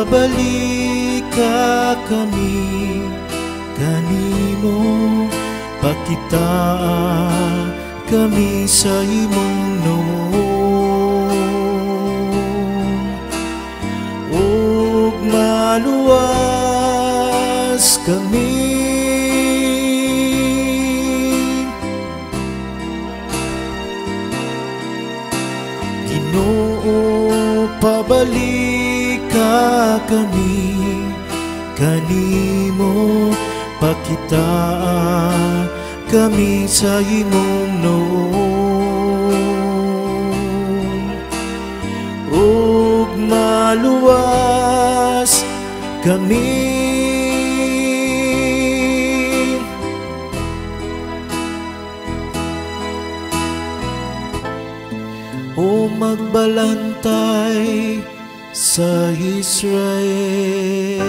pabalik ka kami, kanimo pakita kami sa imong noon, ug maluwas kami. Ginoo, pabalik ka kami, kanimo pakita kami sa imong noon, ug maluwas kami. O magbalantay sa Israel,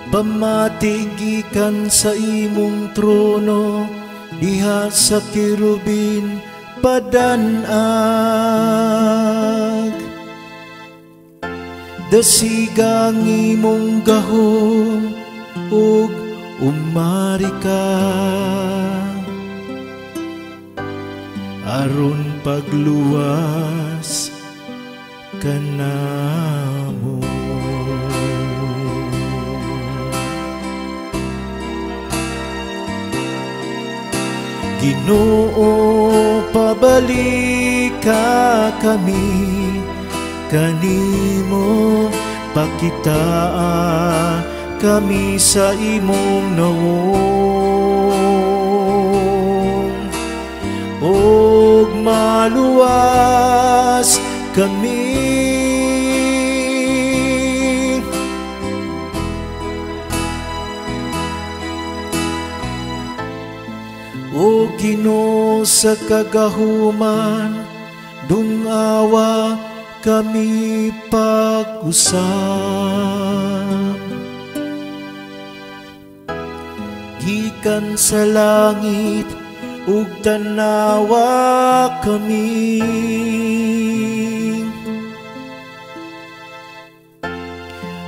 pamatigikan sa imong trono, diha sa kirubin padanag, dasigang imong gahom ug umari ka, aron pagluwas kanamo. Ginoo, pabalik ka kami, kanimo pakita kami sa imong noon, ug maluwas kami. O Ginoo, sa kagahuman dungawa kami pag-usab, gikan sa langit ug tanawa kami,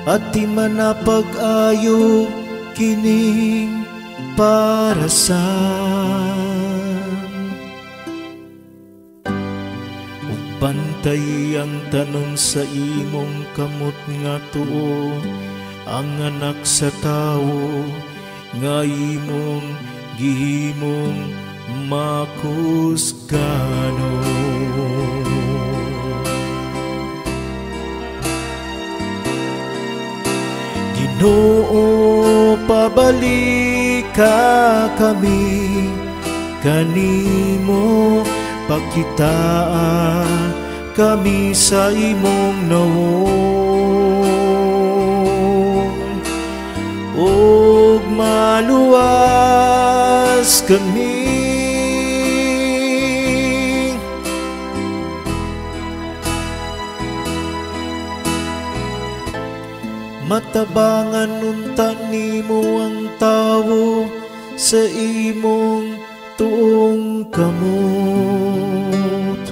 at di man na pag-ayo kining parasan, ug bantay ang tanom sa imong kamot nga tuo, ang anak sa tawo nga imong gihimong makusgano. Ginoo, pabalik ka kami, kanimo pakita kami sa imong noon, ug maluwas kami. Matabangan unta nimo ang tawo sa imong tuong kamot,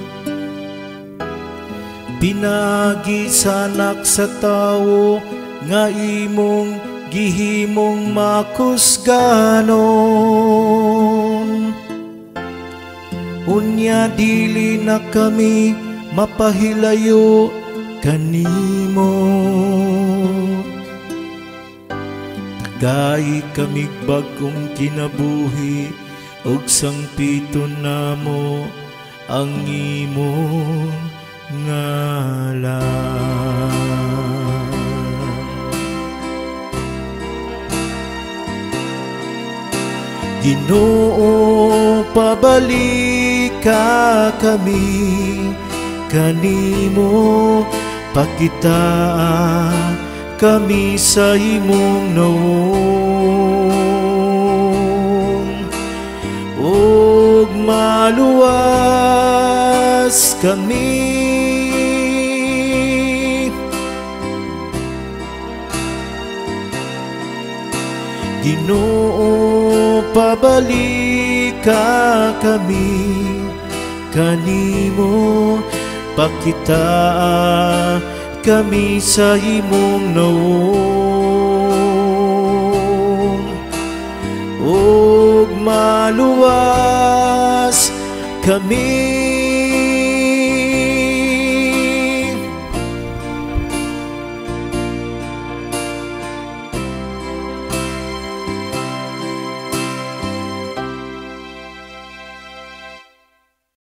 pinagi sa anak sa tawo nga imong gihimong makusganon. Unya dili na kami mapahilayo kanimo, tagay kamig bagong kinabuhi, ug sangpiton namo ang imong ngalan. Ginoo, pabalik ka kami, kanimo pakita kami sa imong noon, ug maluwas kami. Ginoo, pabalik ka kami, kanimo pakita kami sa imong naong, ug maluwas kami